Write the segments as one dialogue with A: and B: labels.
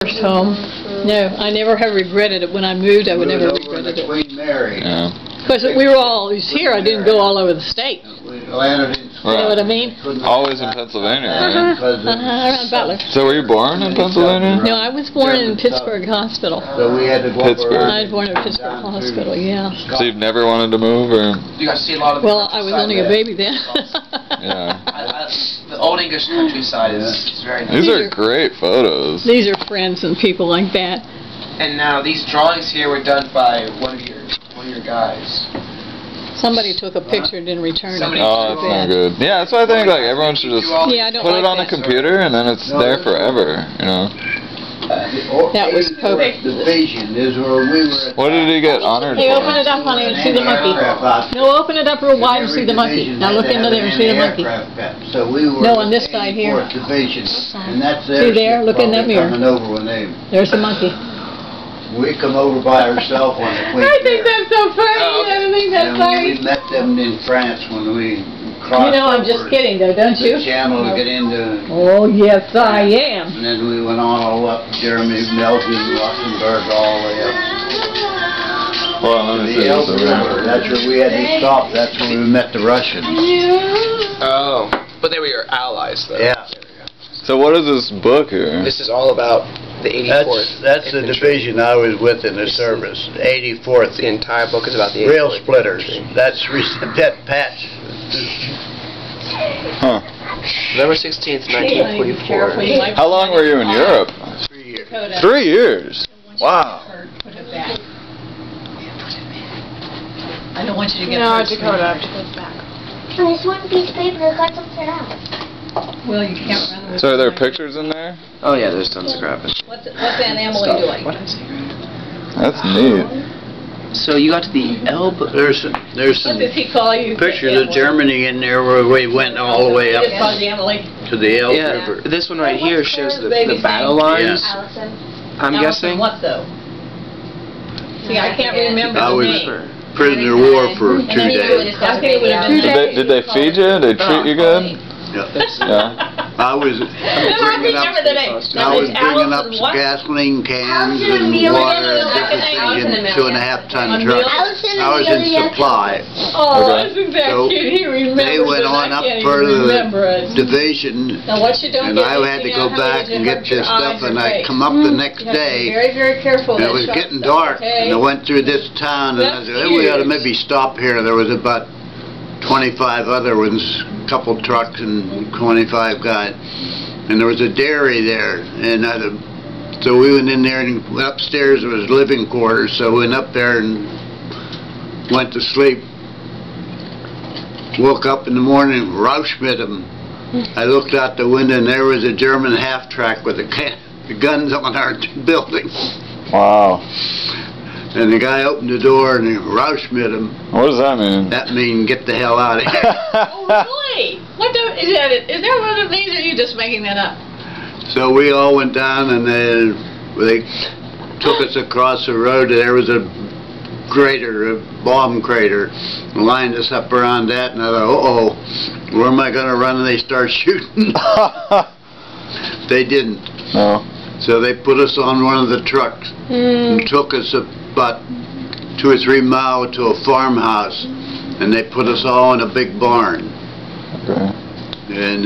A: First home. No, I never have regretted it. When I moved, I would never regretted it.
B: Queen Mary.
C: Yeah.
A: Because we were always here. I didn't go all over the state.
B: We landed in
A: You know what I mean?
C: Always in Pennsylvania, right?
A: Around Butler.
C: So were you born in Pennsylvania?
A: No, I was born in Pittsburgh Hospital.
B: So we had to go
C: Pittsburgh.
A: I was born in Pittsburgh Hospital, yeah.
C: So you've never wanted to move, or?
D: You guys see a lot of.
A: Well, I was only a baby then.
C: Yeah.
D: The old English countryside is very nice.
C: These are great photos.
A: These are friends and people like that.
D: And now these drawings here were done by one of your guys.
A: Somebody took a picture and didn't return it.
C: Oh, that's not good. Yeah, that's why I think like everyone should just
A: Yeah, I don't
C: put it
A: like
C: on a
A: that.
C: computer and then it's there forever, you know.
A: That was Pope.
B: Division is where we were.
C: What did he get honored
A: Hey, open
C: for?
A: it up, honey, and see the monkey. No, open it up real wide and see the monkey. Now look into there and see the monkey.
B: So we were
A: No, on this side here.
B: 84th Division, and that's
A: See there? Look in that mirror.
B: Coming over when they.
A: There's the monkey.
B: We come over by ourselves on the Queen
A: I think
B: Mary.
A: that's so funny. I think that's
B: And
A: funny.
B: we met them in France when we crossed
A: You know, I'm just
B: over
A: kidding, though, don't
B: the
A: you?
B: channel to get into.
A: Oh, yes, I am.
B: And then we went on all up Germany, Belgium, Luxembourg, all the way up
C: Well, let me
B: to
C: see
B: the Elbe
C: this.
B: River. That's where we had to stop. That's where we met the Russians.
D: Oh, but they were your allies, though.
B: Yeah.
C: So what is this book here?
D: This is all about the 84th.
B: That's the
D: Infantry.
B: division I was with in the service. 84th.
D: The entire book is about the 84th.
B: Rail splitters. That's that patch.
C: Huh.
D: November 16th, 1944.
C: How long were you in Europe?
B: 3 years.
C: 3 years. Wow.
A: Put it back. I don't want you to get
E: No,
A: hurt.
E: Dakota, I have to put it back.
F: There's one piece of paper that got upside down.
A: Well, you can't run with
C: So are there
A: it.
C: pictures in there?
D: Oh yeah, there's tons of crap.
A: What's Aunt Emily doing?
C: That's neat.
D: So you got to the Elbe.
B: There's some
A: What does he call you?
B: pictures of Germany in there where we went all the way up
A: Just call you Emily.
B: to the Elbe
D: Yeah,
B: River.
D: this one right here shows the
A: baby's
D: battle
A: name?
D: lines.
F: Allison.
D: I'm
A: Allison
D: guessing.
A: What though? See, I can't remember
B: I
A: the
B: was
A: name.
B: prisoner of war for 2
A: And then
B: days.
A: I think it would have been
C: Did they feed you? Did they treat you good?
B: Yeah.
C: Yeah.
B: I was
A: No, I
B: bringing up
A: remember the name.
B: I was bringing up
A: Allison what?
B: gasoline cans
F: Allison
B: and
F: Amelia.
B: water and
A: Allison
B: different things in
F: Amelia.
B: 2.5-ton
A: Amelia.
B: trucks.
F: Allison
B: I was in
F: Amelia.
B: supply.
A: Oh,
C: Okay.
A: isn't that
B: So,
A: cute? He remembers
B: They went
A: it.
B: on
A: I
B: up
A: can't even
B: further
A: remember it.
B: division,
A: Now, what you don't
B: and
A: get
B: I
A: is
B: had to
A: you
B: go
A: know how
B: back
A: you
B: and
A: hurt
B: get
A: your
B: this
A: eyes
B: stuff,
A: or
B: and I
A: face.
B: come up the next
A: You have to be
B: day.
A: very, very careful.
B: And it
A: with
B: was
A: sharp
B: getting
A: stuff,
B: dark,
A: okay?
B: and I went through this town, and I
A: That's
B: said, hey, we ought to
A: huge.
B: maybe stop here. There was about 25 other ones, couple trucks and 25 guys. And there was a dairy there, and so we went in there, and upstairs was living quarters, so we went up there and went to sleep. Woke up in the morning, Rauschmidt 'em. I looked out the window, and there was a German half-track with the guns on our building.
C: Wow.
B: And the guy opened the door, and he Rauschmidt 'em.
C: What does that mean?
B: That means get the hell out of here.
A: Oh, really? Is that one of these, or are you just making that up?
B: So we all went down, and they took us across the road. There was a crater, a bomb crater, lined us up around that, and I thought, uh-oh, where am I going to run? And they start shooting. They didn't.
C: No.
B: So they put us on one of the trucks and took us about 2 or 3 miles to a farmhouse, and they put us all in a big barn.
C: Okay.
B: And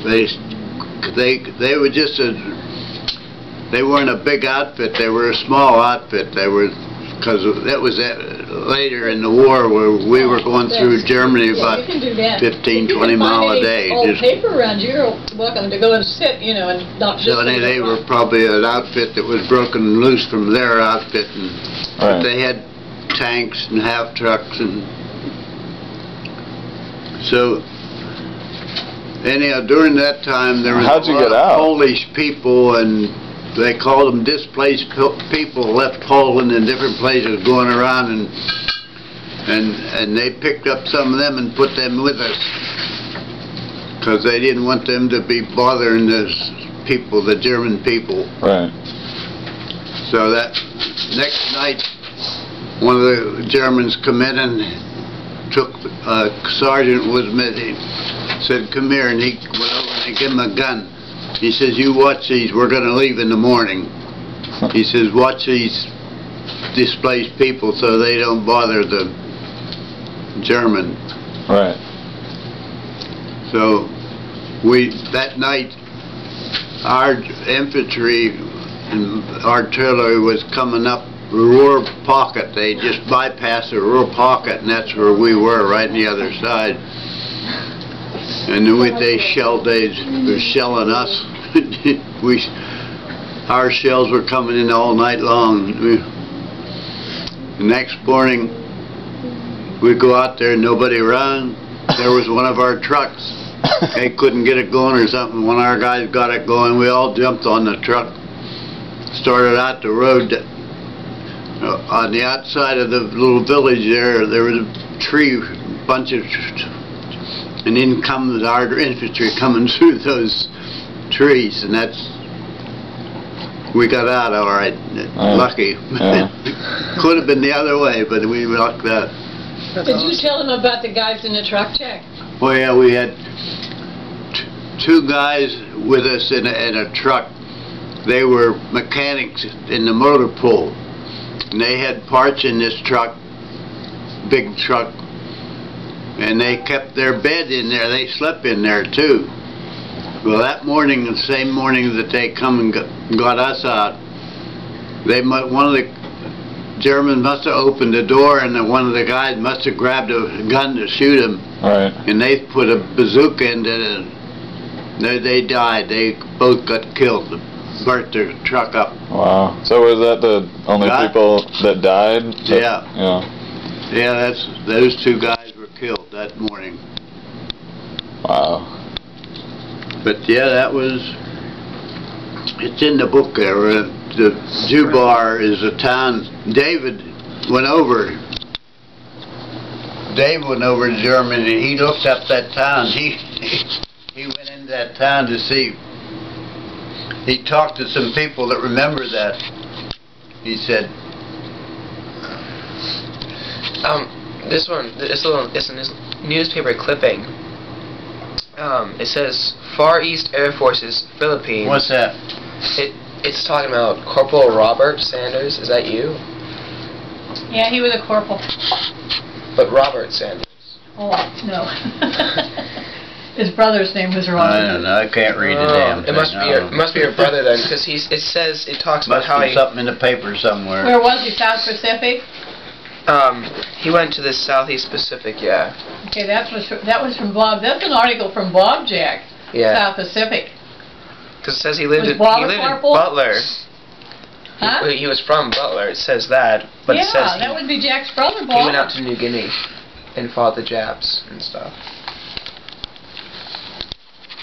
B: they were just they weren't a big outfit. They were a small outfit. They were, because that was later in the war where we were going through Germany about
A: you can do that.
B: 15,
A: If you
B: 20
A: can find
B: miles a
A: any
B: day.
A: old
B: Just,
A: paper around you, you're welcome to go and sit, you know, and not just.
B: so they were probably an outfit that was broken loose from their outfit, and but
C: Right.
B: they had tanks and half trucks, and so anyhow during that time there was
C: How'd
B: a
C: you
B: lot
C: get
B: of
C: out?
B: Polish people, and they called them displaced people, left Poland in different places going around, and they picked up some of them and put them with us because they didn't want them to be bothering the people, the German people.
C: Right.
B: So that next night, one of the Germans come in and took sergeant was with him, said, "Come here," and he went over and he gave him a gun. He says, you watch these, we're going to leave in the morning. He says, watch these displaced people so they don't bother the German.
C: Right.
B: So that night, our infantry and artillery was coming up Ruhr Pocket. They just bypassed the Ruhr Pocket, and that's where we were, right on the other side. And then they were shelling us. Our shells were coming in all night long. The next morning, we go out there, nobody around. There was one of our trucks. They couldn't get it going or something. One of our guys got it going. We all jumped on the truck. Started out the road. On the outside of the little village there was a tree, bunch of, and in comes our infantry coming through those trees, and we got out all right. Lucky.
C: Yeah.
B: Could have been the other way, but we lucked out.
A: Did you tell them about the guys in the truck, Jack?
B: Well, yeah, we had two guys with us in a truck. They were mechanics in the motor pool, and they had parts in this truck, big truck, and they kept their bed in there. They slept in there too. Well, that morning, the same morning that they come and got us out, one of the Germans must have opened the door, and one of the guys must have grabbed a gun to shoot him.
C: Right. And
B: they put a bazooka into it. They died. They both got killed. Burnt their truck up.
C: Wow. So was that the only people that died?
B: Yeah.
C: Yeah.
B: Yeah, those two guys were killed that morning.
C: Wow.
B: But yeah, it's in the book there. The Jubar is a town. David went over to Germany, and he looked up that town. He went into that town to see. He talked to some people that remember that. He said,
D: it's a newspaper clipping. It says Far East Air Forces, Philippines.
B: What's that?
D: It's talking about Corporal Robert Sanders. Is that you?
A: Yeah, he was a corporal.
D: But Robert Sanders.
A: Oh, no. His brother's name was Robert.
B: I don't know. I can't read the damn thing.
D: It must be your brother then, because it talks about how he...
B: something in the paper somewhere.
A: Where was he? South Pacific?
D: He went to the Southeast Pacific, yeah.
A: Okay, that was from Bob. That's an article from Bob, Jack.
D: Yeah.
A: South Pacific.
D: Because it says he lived in
A: Corporal?
D: Butler.
A: Huh?
D: He was from Butler. It says that, but it says
A: that would be Jack's brother, Bob.
D: He went out to New Guinea and fought the Japs and stuff.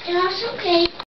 F: Can I have some cake?